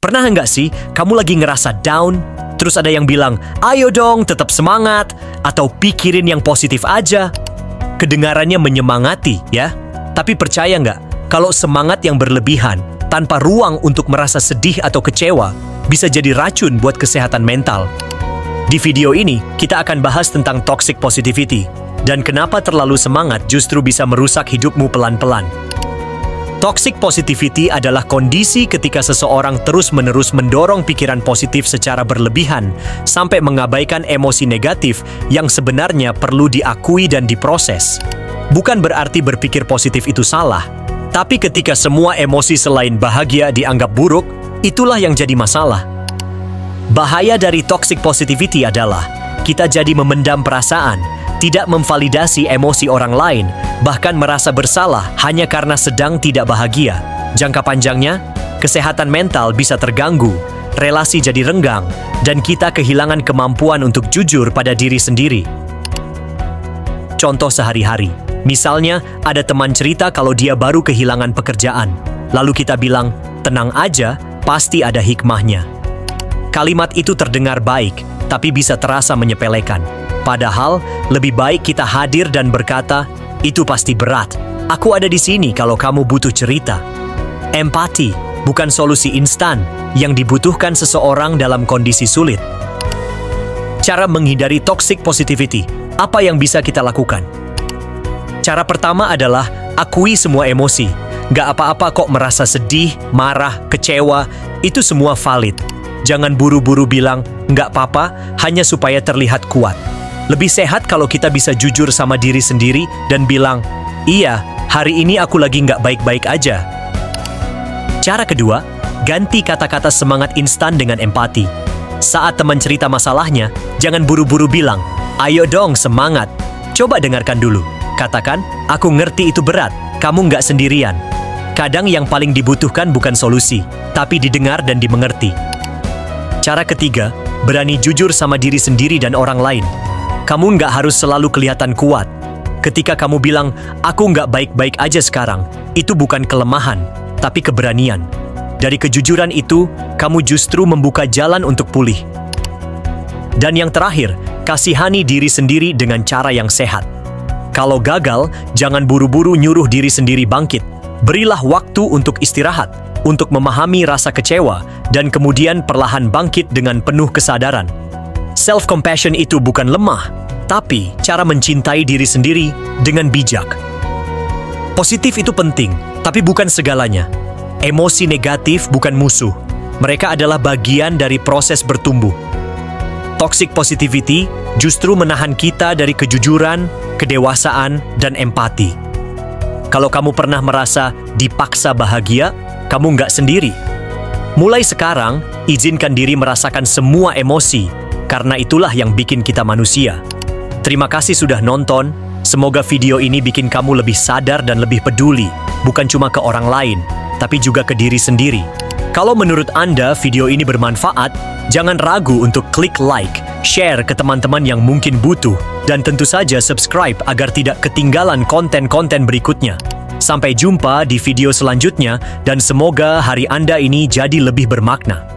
Pernah nggak sih kamu lagi ngerasa down, terus ada yang bilang, ayo dong tetap semangat, atau pikirin yang positif aja? Kedengarannya menyemangati ya, tapi percaya nggak kalau semangat yang berlebihan tanpa ruang untuk merasa sedih atau kecewa bisa jadi racun buat kesehatan mental. Di video ini, kita akan bahas tentang toxic positivity dan kenapa terlalu semangat justru bisa merusak hidupmu pelan-pelan. Toxic positivity adalah kondisi ketika seseorang terus-menerus mendorong pikiran positif secara berlebihan sampai mengabaikan emosi negatif yang sebenarnya perlu diakui dan diproses. Bukan berarti berpikir positif itu salah, tapi ketika semua emosi selain bahagia dianggap buruk, itulah yang jadi masalah. Bahaya dari toxic positivity adalah kita jadi memendam perasaan, tidak memvalidasi emosi orang lain, bahkan merasa bersalah hanya karena sedang tidak bahagia. Jangka panjangnya, kesehatan mental bisa terganggu, relasi jadi renggang, dan kita kehilangan kemampuan untuk jujur pada diri sendiri. Contoh sehari-hari, misalnya ada teman cerita kalau dia baru kehilangan pekerjaan, lalu kita bilang, tenang aja, pasti ada hikmahnya. Kalimat itu terdengar baik, tapi bisa terasa menyepelekan. Padahal, lebih baik kita hadir dan berkata, itu pasti berat. Aku ada di sini kalau kamu butuh cerita. Empati bukan solusi instan yang dibutuhkan seseorang dalam kondisi sulit. Cara menghindari toxic positivity, apa yang bisa kita lakukan? Cara pertama adalah akui semua emosi. Gak apa-apa kok merasa sedih, marah, kecewa, itu semua valid. Jangan buru-buru bilang, gak apa-apa, hanya supaya terlihat kuat. Lebih sehat kalau kita bisa jujur sama diri sendiri dan bilang, iya, hari ini aku lagi nggak baik-baik aja. Cara kedua, ganti kata-kata semangat instan dengan empati. Saat teman cerita masalahnya, jangan buru-buru bilang, ayo dong semangat. Coba dengarkan dulu. Katakan, aku ngerti itu berat, kamu nggak sendirian. Kadang yang paling dibutuhkan bukan solusi, tapi didengar dan dimengerti. Cara ketiga, berani jujur sama diri sendiri dan orang lain. Kamu nggak harus selalu kelihatan kuat. Ketika kamu bilang, aku nggak baik-baik aja sekarang, itu bukan kelemahan, tapi keberanian. Dari kejujuran itu, kamu justru membuka jalan untuk pulih. Dan yang terakhir, kasihani diri sendiri dengan cara yang sehat. Kalau gagal, jangan buru-buru nyuruh diri sendiri bangkit. Berilah waktu untuk istirahat, untuk memahami rasa kecewa, dan kemudian perlahan bangkit dengan penuh kesadaran. Self-compassion itu bukan lemah, tapi cara mencintai diri sendiri dengan bijak. Positif itu penting, tapi bukan segalanya. Emosi negatif bukan musuh. Mereka adalah bagian dari proses bertumbuh. Toxic positivity justru menahan kita dari kejujuran, kedewasaan, dan empati. Kalau kamu pernah merasa dipaksa bahagia, kamu nggak sendiri. Mulai sekarang, izinkan diri merasakan semua emosi, karena itulah yang bikin kita manusia. Terima kasih sudah nonton. Semoga video ini bikin kamu lebih sadar dan lebih peduli, bukan cuma ke orang lain, tapi juga ke diri sendiri. Kalau menurut Anda video ini bermanfaat, jangan ragu untuk klik like, share ke teman-teman yang mungkin butuh, dan tentu saja subscribe agar tidak ketinggalan konten-konten berikutnya. Sampai jumpa di video selanjutnya, dan semoga hari Anda ini jadi lebih bermakna.